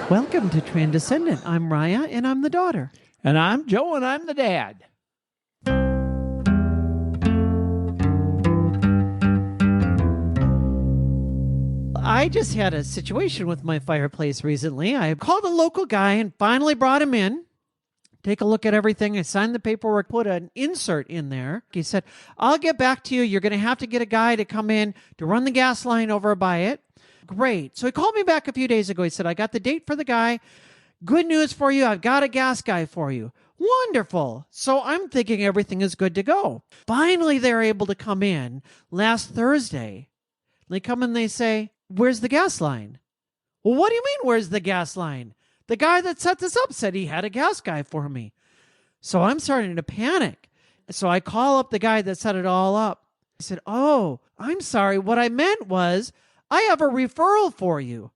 Welcome to Transcendent. I'm Raya, and I'm the daughter. And I'm Joe, and I'm the dad. I just had a situation with my fireplace recently. I called a local guy and finally brought him in. Take a look at everything. I signed the paperwork, put an insert in there. He said, I'll get back to you. You're going to have to get a guy to come in to run the gas line over by it. Great. So he called me back a few days ago. He said, I got the date for the guy. Good news for you. I've got a gas guy for you. Wonderful. So I'm thinking everything is good to go. Finally, they're able to come in last Thursday. They come in, they say, where's the gas line? Well, what do you mean, where's the gas line? The guy that set this up said he had a gas guy for me. So I'm starting to panic. So I call up the guy that set it all up. He said, oh, I'm sorry. What I meant was I have a referral for you.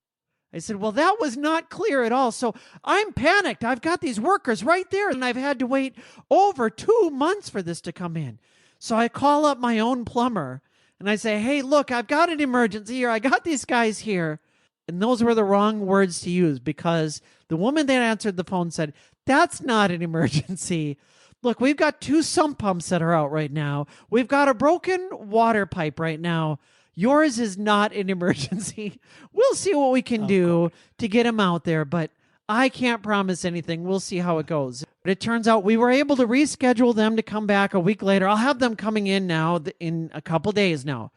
I said, well, that was not clear at all. So I'm panicked. I've got these workers right there, and I've had to wait over 2 months for this to come in. So I call up my own plumber, and I say, hey, look, I've got an emergency here. I got these guys here. And those were the wrong words to use because the woman that answered the phone said, that's not an emergency. Look, we've got 2 sump pumps that are out right now. We've got a broken water pipe right now. Yours is not an emergency. We'll see what we can do to get him out there, but I can't promise anything. We'll see how it goes. But it turns out we were able to reschedule them to come back a week later. I'll have them coming in now in a couple days now.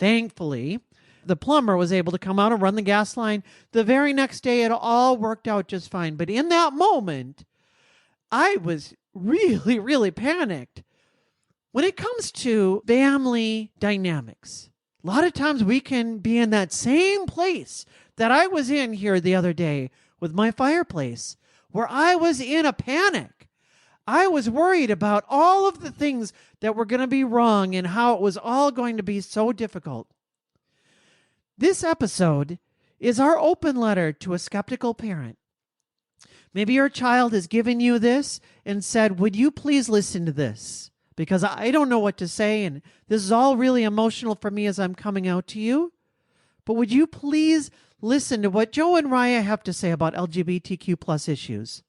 Thankfully, the plumber was able to come out and run the gas line. The very next day, it all worked out just fine. But in that moment, I was really, really panicked. When it comes to family dynamics, a lot of times we can be in that same place that I was in here the other day with my fireplace, where I was in a panic. I was worried about all of the things that were going to be wrong and how it was all going to be so difficult. This episode is our open letter to a skeptical parent. Maybe your child has given you this and said, would you please listen to this? Because I don't know what to say, and this is all really emotional for me as I'm coming out to you. But would you please listen to what Joe and Raya have to say about LGBTQ plus issues?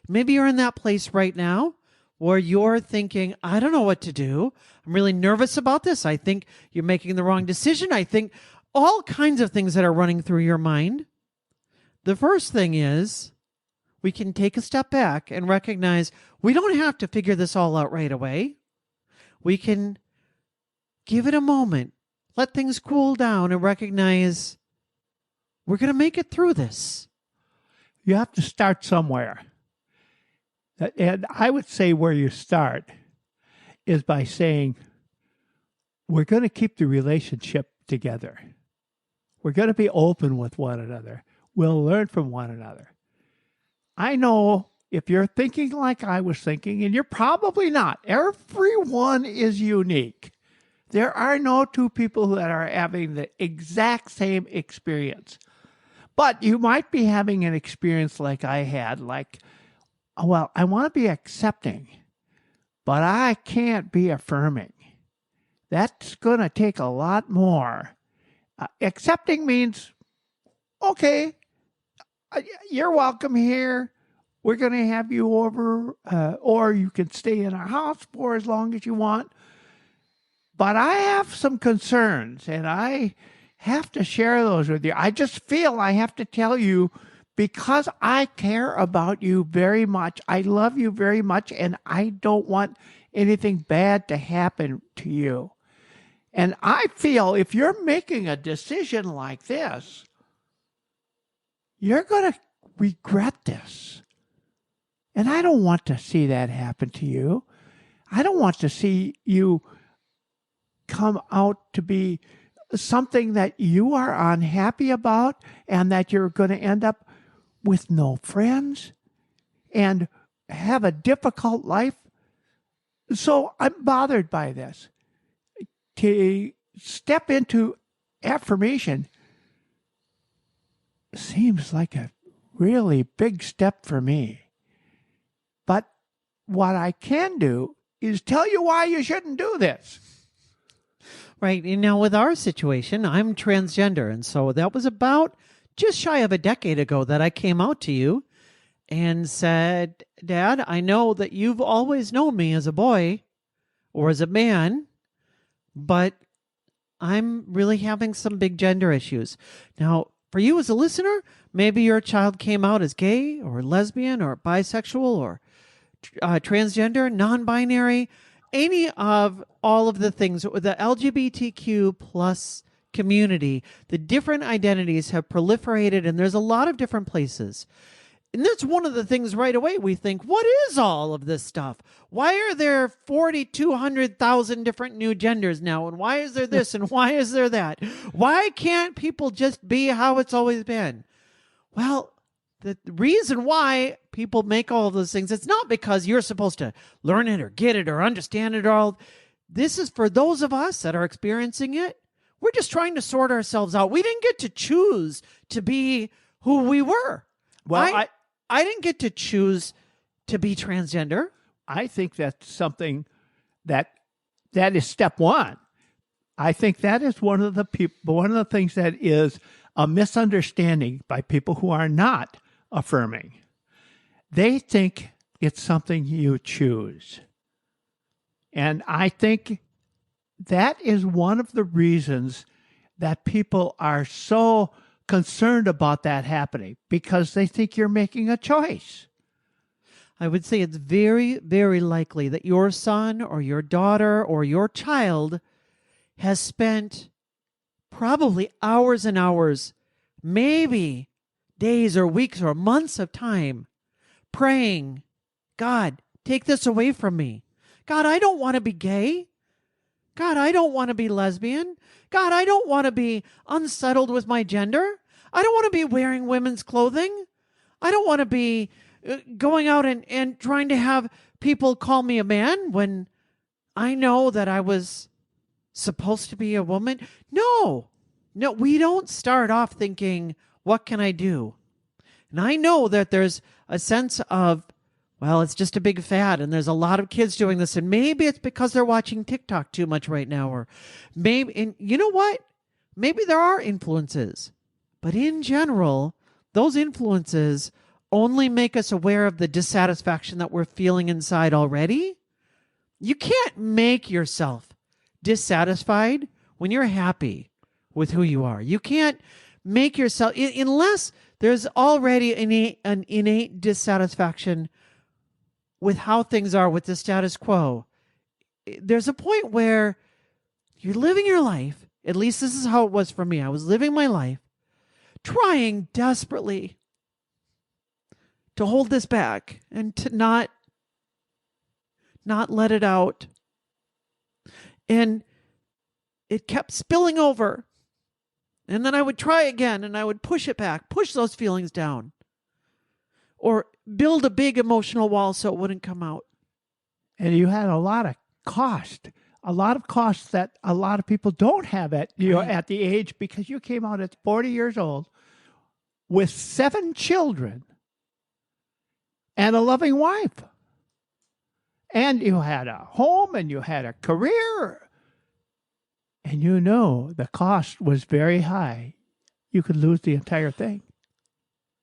Maybe you're in that place right now where you're thinking, I don't know what to do. I'm really nervous about this. I think you're making the wrong decision. I think all kinds of things that are running through your mind. The first thing is we can take a step back and recognize we don't have to figure this all out right away. We can give it a moment, let things cool down, and recognize we're going to make it through this. You have to start somewhere. And I would say where you start is by saying, we're going to keep the relationship together. We're going to be open with one another. We'll learn from one another. I know if you're thinking like I was thinking, and you're probably not, everyone is unique. There are no 2 people that are having the exact same experience. But you might be having an experience like I had, like, well, I want to be accepting, but I can't be affirming. That's going to take a lot more. Accepting means, okay, you're welcome here. We're going to have you over, or you can stay in our house for as long as you want. But I have some concerns, and I have to share those with you. I just feel I have to tell you because I care about you very much. I love you very much, and I don't want anything bad to happen to you. And I feel if you're making a decision like this, you're going to regret this. And I don't want to see that happen to you. I don't want to see you come out to be something that you are unhappy about and that you're going to end up with no friends and have a difficult life. So I'm bothered by this. To step into affirmation seems like a really big step for me. But what I can do is tell you why you shouldn't do this. Right. And now with our situation, I'm transgender. And so that was about just shy of a decade ago that I came out to you and said, Dad, I know that you've always known me as a boy or as a man, but I'm really having some big gender issues. Now, for you as a listener, maybe your child came out as gay or lesbian or bisexual or transgender, non-binary, any of all of the things, the LGBTQ plus community, the different identities have proliferated, and there's a lot of different places. And that's one of the things right away we think, what is all of this stuff? Why are there 4,200,000 different new genders now? And why is there this? And why is there that? Why can't people just be how it's always been? Well, the reason why people make all of those things, it's not because you're supposed to learn it or get it or understand it all. This is for those of us that are experiencing it. We're just trying to sort ourselves out. We didn't get to choose to be who we were. Well, I didn't get to choose to be transgender. I think that's something that is step one. I think that is one of the things that is a misunderstanding by people who are not affirming. They think it's something you choose. And I think that is one of the reasons that people are so concerned about that happening, because they think you're making a choice. I would say it's very, very likely that your son or your daughter or your child has spent probably hours and hours, maybe days or weeks or months of time praying, God, take this away from me. God, I don't want to be gay. God, I don't want to be lesbian. God, I don't want to be unsettled with my gender. I don't want to be wearing women's clothing. I don't want to be going out and trying to have people call me a man when I know that I was supposed to be a woman. No, we don't start off thinking, what can I do? And I know that there's a sense of, well, it's just a big fad, and there's a lot of kids doing this, and maybe it's because they're watching TikTok too much right now, or maybe, and you know what? Maybe there are influences, but in general, those influences only make us aware of the dissatisfaction that we're feeling inside already. You can't make yourself dissatisfied when you're happy with who you are. You can't make yourself, unless there's already an innate dissatisfaction with how things are, with the status quo. There's a point where you're living your life, at least this is how it was for me. I was living my life, trying desperately to hold this back and to not let it out. And it kept spilling over. And then I would try again, and I would push it back, push those feelings down, or build a big emotional wall so it wouldn't come out. And you had a lot of costs that a lot of people don't have at the age, because you came out at 40 years old with 7 children and a loving wife. And you had a home and you had a career. And you know the cost was very high. You could lose the entire thing.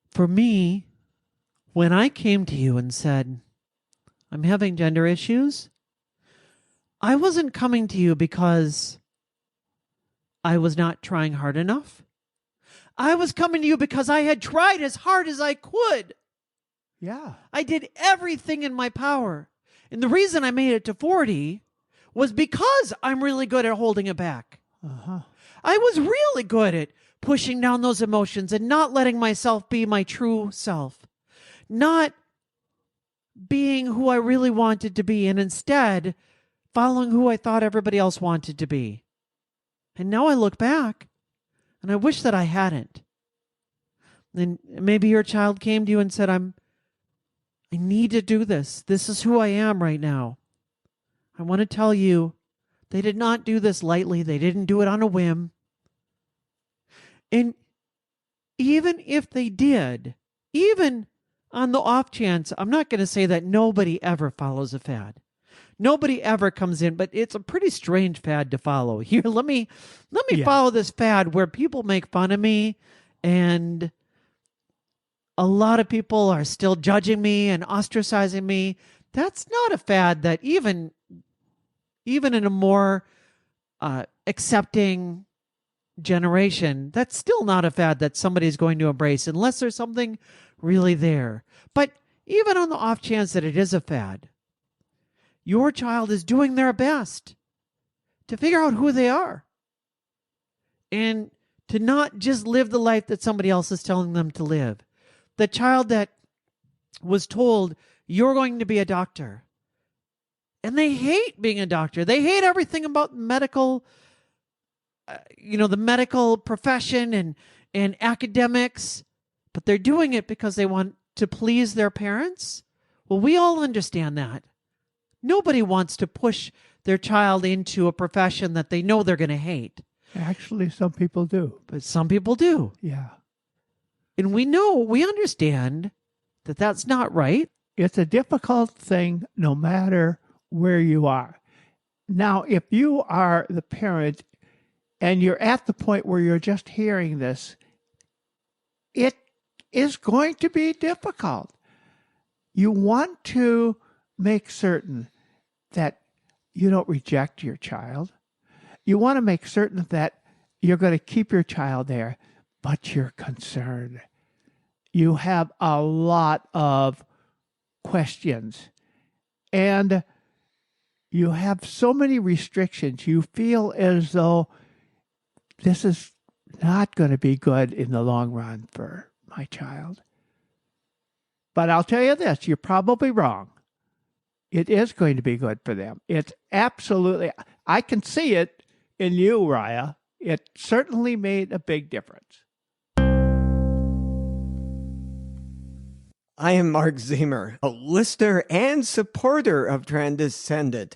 For me, when I came to you and said, I'm having gender issues, I wasn't coming to you because I was not trying hard enough. I was coming to you because I had tried as hard as I could. Yeah. I did everything in my power. And the reason I made it to 40 was because I'm really good at holding it back. Uh-huh. I was really good at pushing down those emotions and not letting myself be my true self. Not being who I really wanted to be, and instead following who I thought everybody else wanted to be. And now I look back and I wish that I hadn't. And maybe your child came to you and said, I need to do this. This is who I am right now. I want to tell you, they did not do this lightly. They didn't do it on a whim. And even if they did, even on the off chance, I'm not going to say that nobody ever follows a fad. Nobody ever comes in, but it's a pretty strange fad to follow. Here, let me follow this fad where people make fun of me And a lot of people are still judging me and ostracizing me. That's not a fad that even in a more accepting generation, that's still not a fad that somebody's going to embrace unless there's something really there. But even on the off chance that it is a fad, your child is doing their best to figure out who they are and to not just live the life that somebody else is telling them to live. The child that was told, you're going to be a doctor, and they hate being a doctor. They hate everything about medical, the medical profession and academics, but they're doing it because they want to please their parents. Well, we all understand that. Nobody wants to push their child into a profession that they know they're going to hate. Actually, some people do. But some people do. Yeah. And we understand that that's not right. It's a difficult thing no matter where you are. Now, if you are the parent and you're at the point where you're just hearing this, it is going to be difficult. You want to make certain that you don't reject your child. You want to make certain that you're going to keep your child there, but you're concerned. You have a lot of questions, and you have so many restrictions. You feel as though this is not going to be good in the long run for my child. But I'll tell you this, you're probably wrong. It is going to be good for them. It's absolutely, I can see it in you, Raya. It certainly made a big difference. I am Mark Zemer, a listener and supporter of Transcendent.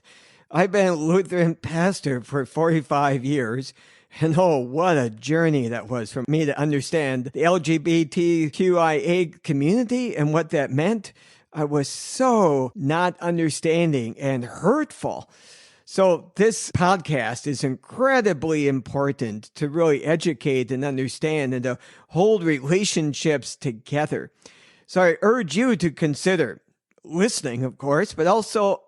I've been a Lutheran pastor for 45 years, and oh, what a journey that was for me to understand the LGBTQIA community and what that meant. I was so not understanding and hurtful. So this podcast is incredibly important to really educate and understand and to hold relationships together. So I urge you to consider listening, of course, but also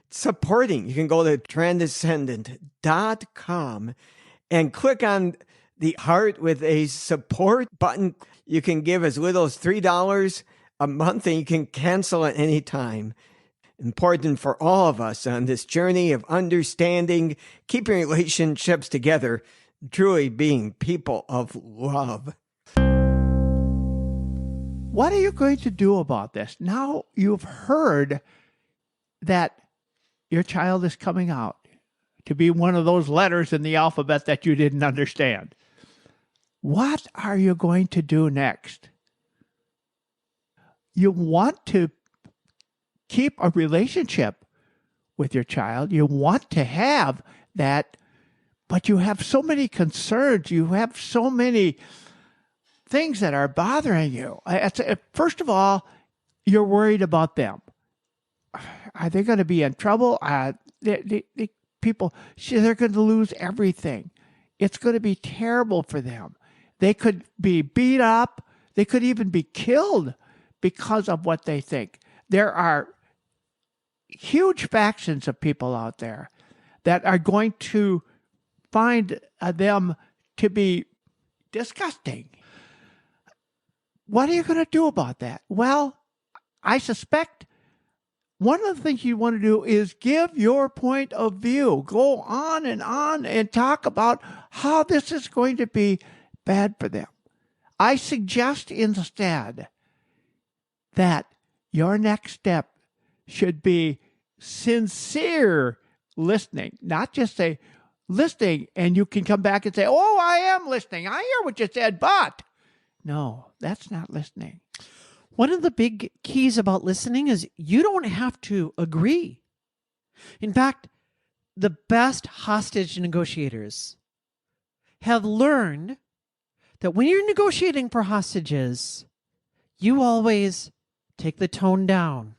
supporting. You can go to transcendent.com and click on the heart with a support button. You can give as little as $3 a month, and you can cancel at any time. Important for all of us on this journey of understanding, keeping relationships together, truly being people of love. What are you going to do about this? Now you've heard that your child is coming out to be one of those letters in the alphabet that you didn't understand. What are you going to do next? You want to keep a relationship with your child. You want to have that, but you have so many concerns. You have so many things that are bothering you. First of all, you're worried about them. Are they going to be in trouble? The people, they're going to lose everything. It's going to be terrible for them. They could be beat up. They could even be killed because of what they think. There are huge factions of people out there that are going to find them to be disgusting. What are you going to do about that? Well, I suspect one of the things you want to do is give your point of view. Go on and talk about how this is going to be bad for them. I suggest instead that your next step should be sincere listening, not just say listening and you can come back and say, oh, I am listening. I hear what you said, but no, that's not listening. One of the big keys about listening is you don't have to agree. In fact, the best hostage negotiators have learned that when you're negotiating for hostages, you always take the tone down.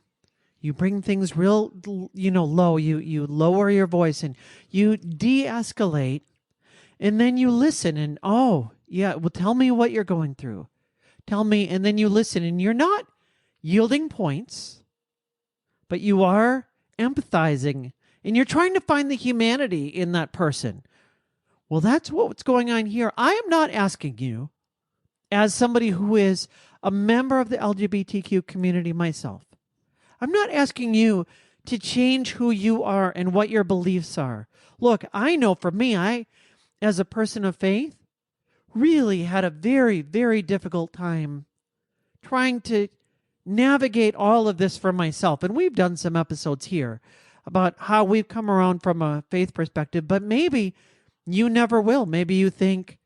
You bring things real, low. You lower your voice and you de-escalate, and then you listen and, oh, Yeah, well, tell me what you're going through. Tell me, and then you listen, and you're not yielding points, but you are empathizing, and you're trying to find the humanity in that person. Well, that's what's going on here. I am not asking you, as somebody who is a member of the LGBTQ community myself, I'm not asking you to change who you are and what your beliefs are. Look, I know for me, as a person of faith, really had a very, very difficult time trying to navigate all of this for myself. And we've done some episodes here about how we've come around from a faith perspective, but maybe you never will. Maybe you think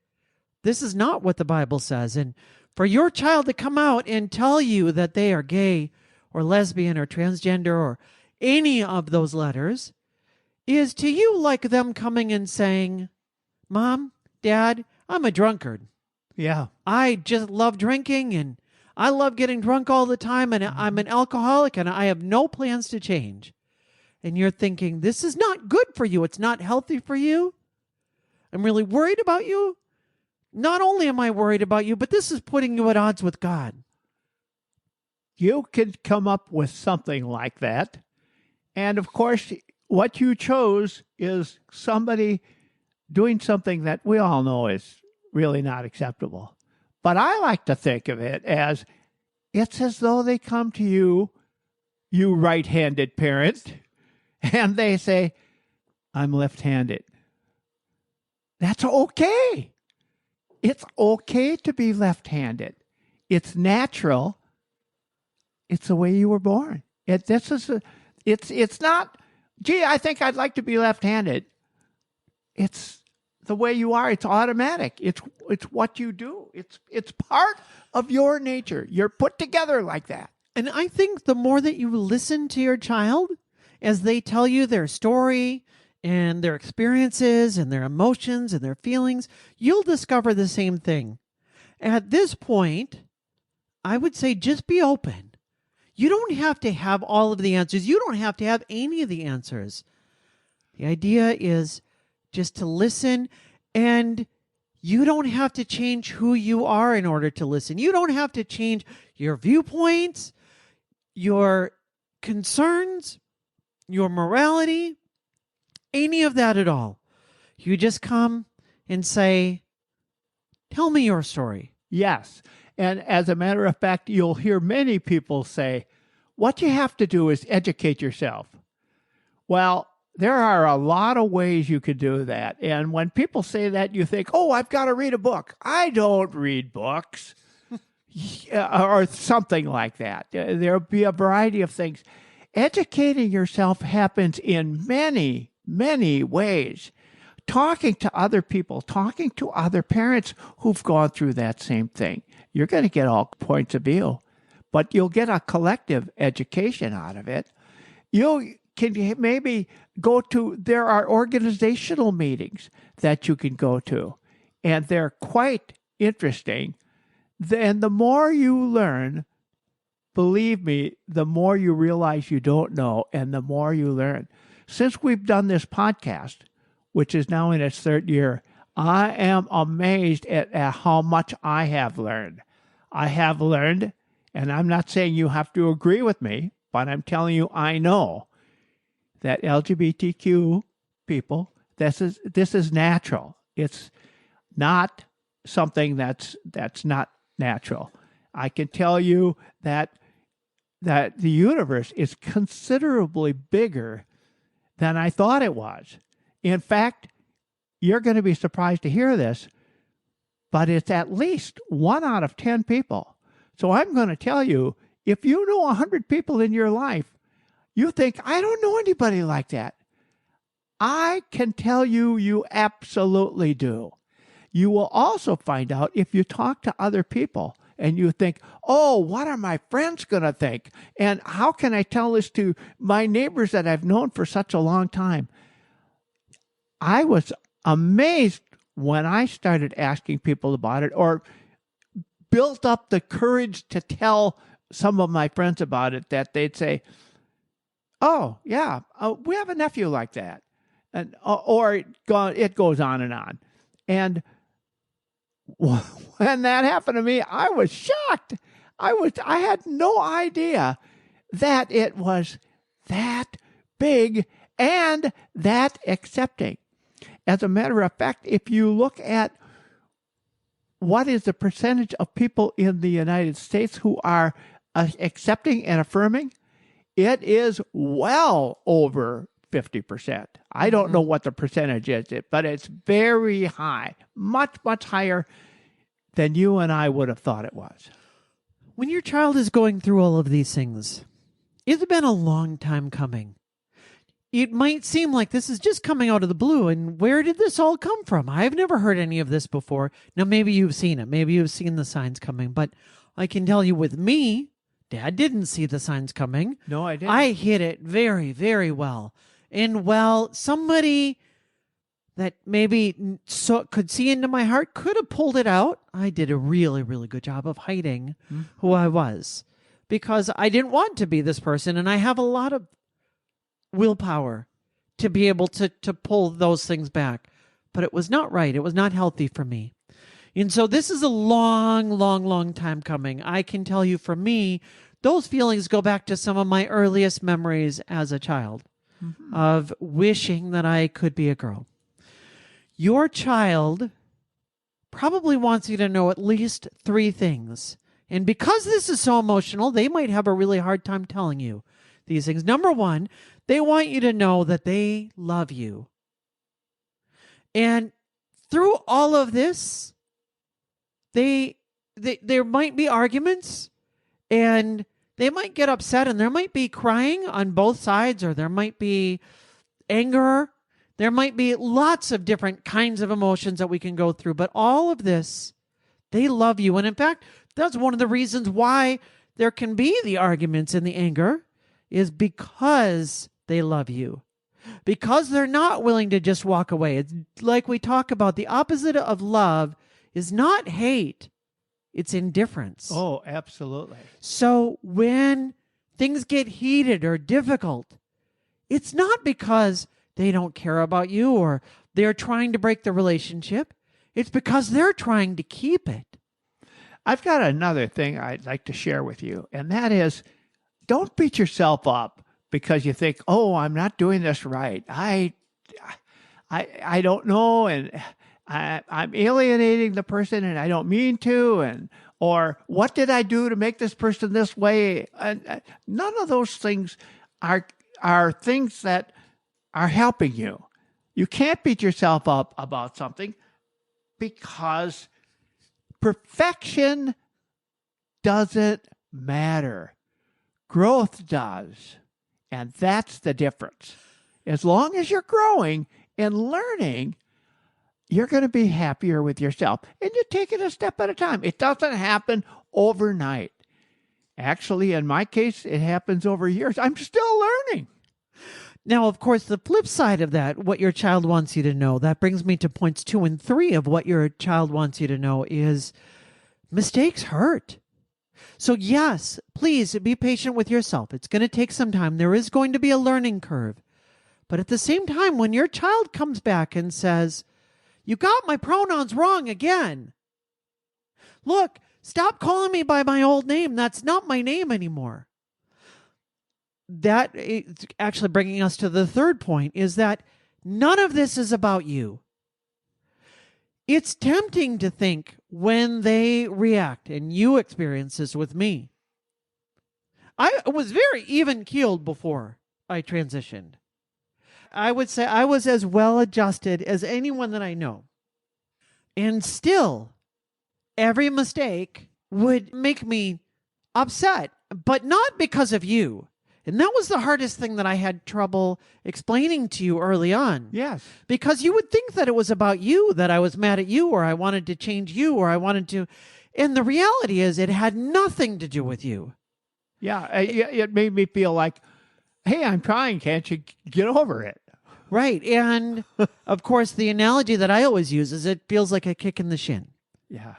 this is not what the Bible says. And for your child to come out and tell you that they are gay or lesbian or transgender or any of those letters is to you like them coming and saying, Mom, Dad, I'm a drunkard. Yeah. I just love drinking and I love getting drunk all the time and I'm an alcoholic and I have no plans to change. And you're thinking, this is not good for you. It's not healthy for you. I'm really worried about you. Not only am I worried about you, but this is putting you at odds with God. You can come up with something like that. And of course, what you chose is somebody doing something that we all know is really not acceptable. But I like to think of it as it's as though they come to you, you right-handed parent, and they say, I'm left-handed. That's okay. It's okay to be left-handed. It's natural. It's the way you were born. It's not, gee, I think I'd like to be left-handed. It's the way you are. It's automatic. It's what you do. It's part of your nature. You're put together like that. And I think the more that you listen to your child as they tell you their story and their experiences and their emotions and their feelings, you'll discover the same thing. At this point, I would say just be open. You don't have to have all of the answers. You don't have to have any of the answers. The idea is just to listen, and you don't have to change who you are in order to listen. You don't have to change your viewpoints, your concerns, your morality, any of that at all. You just come and say, tell me your story. Yes. And as a matter of fact, you'll hear many people say, what you have to do is educate yourself. Well, there are a lot of ways you could do that. And when people say that, you think, oh, I've got to read a book. I don't read books or something like that. There'll be a variety of things. Educating yourself happens in many, many ways. Talking to other people, talking to other parents who've gone through that same thing. You're going to get all points of view, but you'll get a collective education out of it. You can maybe go to, there are organizational meetings that you can go to, and they're quite interesting. And the more you learn, believe me, the more you realize you don't know, and the more you learn. Since we've done this podcast, which is now in its third year, I am amazed at how much I have learned. I have learned, and I'm not saying you have to agree with me, but I'm telling you I know that LGBTQ people, this is natural. It's not something that's not natural. I can tell you that the universe is considerably bigger than I thought it was. In fact, you're going to be surprised to hear this, but it's at least 1 out of 10 people. So I'm going to tell you, if you know 100 people in your life, you think, I don't know anybody like that. I can tell you, you absolutely do. You will also find out if you talk to other people and you think, oh, what are my friends going to think? And how can I tell this to my neighbors that I've known for such a long time? I was amazed when I started asking people about it, or built up the courage to tell some of my friends about it, that they'd say, oh, yeah, we have a nephew like that. And, or it goes on and on. And when that happened to me, I was shocked. I had no idea that it was that big and that accepting. As a matter of fact, if you look at what is the percentage of people in the United States who are accepting and affirming, it is well over 50%. I don't know what the percentage is, but it's very high, much, much higher than you and I would have thought it was. When your child is going through all of these things, it's been a long time coming. It might seem like this is just coming out of the blue, and where did this all come from? I've never heard any of this before. Now, maybe you've seen it. Maybe you've seen the signs coming, but I can tell you with me, Dad didn't see the signs coming. No, I didn't. I hit it very, very well. And somebody that maybe could see into my heart could have pulled it out. I did a really, really good job of hiding who I was because I didn't want to be this person. And I have a lot of willpower to be able to pull those things back. But it was not right. It was not healthy for me. And so this is a long, long, long time coming. I can tell you for me, those feelings go back to some of my earliest memories as a child of wishing that I could be a girl. Your child probably wants you to know at least 3 things. And because this is so emotional, they might have a really hard time telling you these things. Number 1, they want you to know that they love you. And through all of this, there might be arguments and they might get upset and there might be crying on both sides, or there might be anger. There might be lots of different kinds of emotions that we can go through. But all of this, they love you. And in fact, that's one of the reasons why there can be the arguments and the anger, is because they love you. Because they're not willing to just walk away. It's like we talk about, the opposite of love is not hate. It's indifference. Oh, absolutely. So when things get heated or difficult, it's not because they don't care about you or they're trying to break the relationship. It's because they're trying to keep it. I've got another thing I'd like to share with you, and that is, don't beat yourself up because you think, oh, I'm not doing this right. I don't know, and I'm alienating the person and I don't mean to, or what did I do to make this person this way? And none of those things are things that are helping you. You can't beat yourself up about something because perfection doesn't matter. Growth does. And that's the difference. As long as you're growing and learning, you're going to be happier with yourself. And you take it a step at a time. It doesn't happen overnight. Actually, in my case, it happens over years. I'm still learning. Now, of course, the flip side of that, what your child wants you to know, that brings me to points 2 and 3 of what your child wants you to know is mistakes hurt. So yes, please be patient with yourself. It's going to take some time. There is going to be a learning curve. But at the same time, when your child comes back and says, you got my pronouns wrong again. Look, stop calling me by my old name. That's not my name anymore. That is actually bringing us to the third point, is that none of this is about you. It's tempting to think when they react, and you experience this with me. I was very even-keeled before I transitioned. I would say I was as well-adjusted as anyone that I know. And still, every mistake would make me upset, but not because of you. And that was the hardest thing that I had trouble explaining to you early on. Yes. Because you would think that it was about you, that I was mad at you, or I wanted to change you, or I wanted to. And the reality is it had nothing to do with you. Yeah, it made me feel like, hey, I'm trying. Can't you get over it? Right. And of course, the analogy that I always use is it feels like a kick in the shin. Yeah.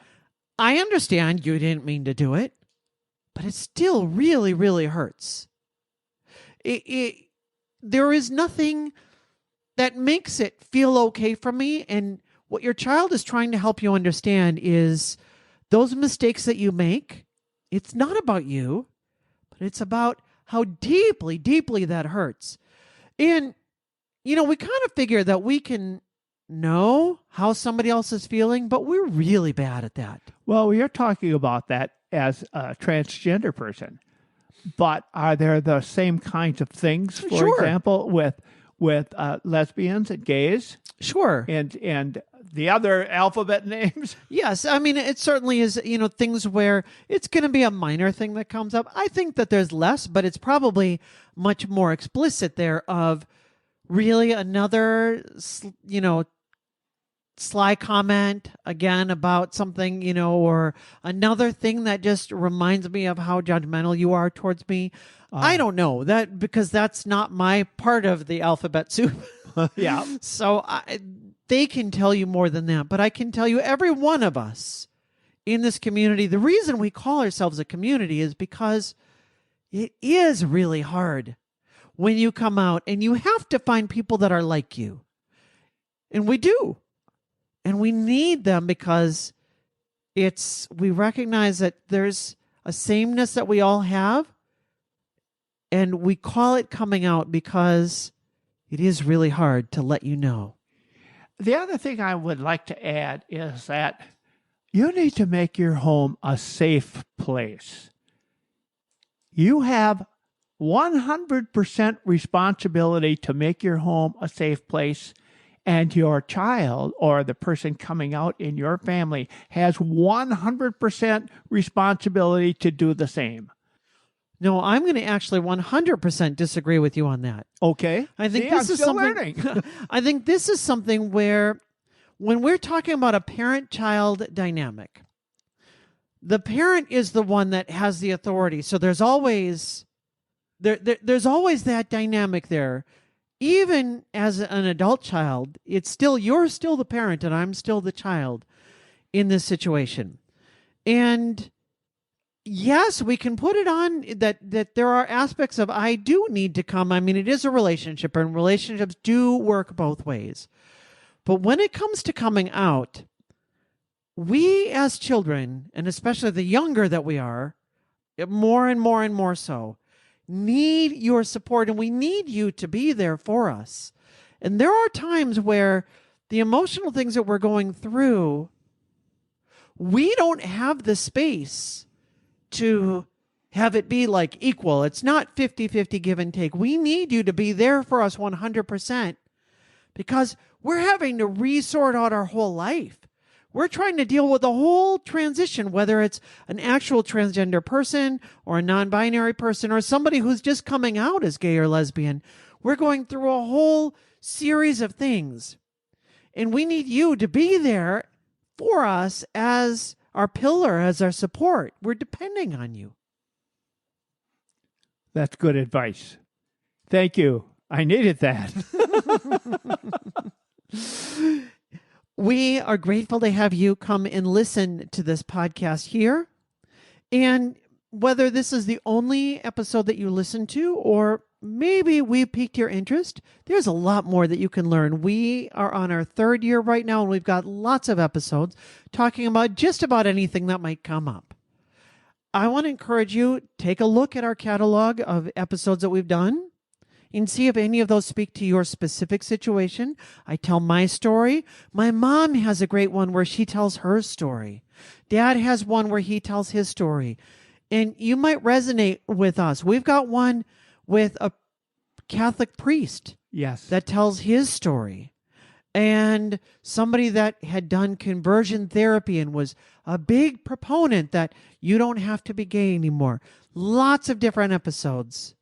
I understand you didn't mean to do it, but it still really, really hurts. There is nothing that makes it feel okay for me. And what your child is trying to help you understand is those mistakes that you make, it's not about you, but it's about how deeply, deeply that hurts. And, we kind of figure that we can know how somebody else is feeling, but we're really bad at that. Well, you're talking about that as a transgender person, but are there the same kinds of things, for Sure. example, with lesbians and gays Sure. and the other alphabet names? Yes. I mean, it certainly is, things where it's going to be a minor thing that comes up. I think that there's less, but it's probably much more explicit there of really another, sly comment again about something, or another thing that just reminds me of how judgmental you are towards me. I don't know that because that's not my part of the alphabet soup. Yeah. So they can tell you more than that, but I can tell you every one of us in this community, the reason we call ourselves a community is because it is really hard when you come out and you have to find people that are like you. And we do. And we need them because we recognize that there's a sameness that we all have. And we call it coming out because it is really hard to let you know. The other thing I would like to add is that you need to make your home a safe place. You have 100% responsibility to make your home a safe place, and your child or the person coming out in your family has 100% responsibility to do the same. No, I'm going to actually 100% disagree with you on that. Okay. I think See, this I'm is still something. learning. I think this is something where, when we're talking about a parent-child dynamic, the parent is the one that has the authority. So there's always there's always that dynamic there. Even as an adult child, you're still the parent and I'm still the child in this situation. And yes, we can put it on that there are aspects of I do need to come. I mean, it is a relationship and relationships do work both ways. But when it comes to coming out, we as children, and especially the younger that we are, more and more and more so, need your support, and we need you to be there for us. And there are times where the emotional things that we're going through, we don't have the space to have it be like equal. It's not 50-50 give and take. We need you to be there for us 100% because we're having to resort out our whole life. We're trying to deal with a whole transition, whether it's an actual transgender person or a non-binary person or somebody who's just coming out as gay or lesbian. We're going through a whole series of things. And we need you to be there for us as our pillar, as our support. We're depending on you. That's good advice. Thank you. I needed that. We are grateful to have you come and listen to this podcast here. And whether this is the only episode that you listen to, or maybe we piqued your interest, there's a lot more that you can learn. We are on our 3rd year right now, and we've got lots of episodes talking about just about anything that might come up. I want to encourage you, take a look at our catalog of episodes that we've done and see if any of those speak to your specific situation. I tell my story. My mom has a great one where she tells her story. Dad has one where he tells his story. And you might resonate with us. We've got one with a Catholic priest Yes. that tells his story. And somebody that had done conversion therapy and was a big proponent that you don't have to be gay anymore. Lots of different episodes.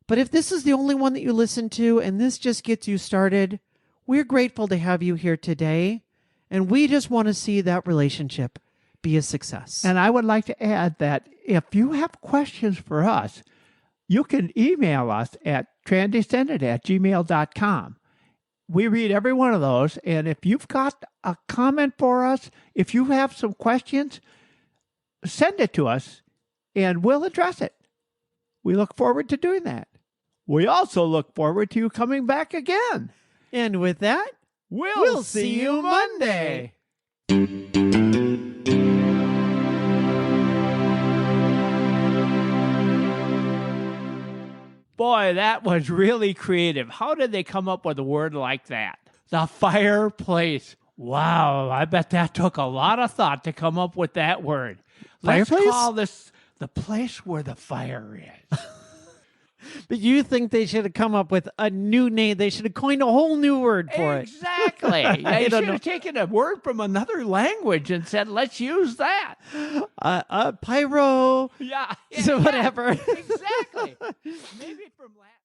But if this is the only one that you listen to and this just gets you started, we're grateful to have you here today. And we just want to see that relationship be a success. And I would like to add that if you have questions for us, you can email us at transcended@gmail.com. We read every one of those. And if you've got a comment for us, if you have some questions, send it to us and we'll address it. We look forward to doing that. We also look forward to you coming back again. And with that, We'll see you Monday. Boy, that was really creative. How did they come up with a word like that? The fireplace. Wow, I bet that took a lot of thought to come up with that word. Let's Fireplace? call this the place where the fire is. But you think they should have come up with a new name? They should have coined a whole new word for it. Exactly. They don't should know. have taken a word from another language and said, let's use that. Pyro. Yeah. So whatever. Exactly. Maybe from Latin.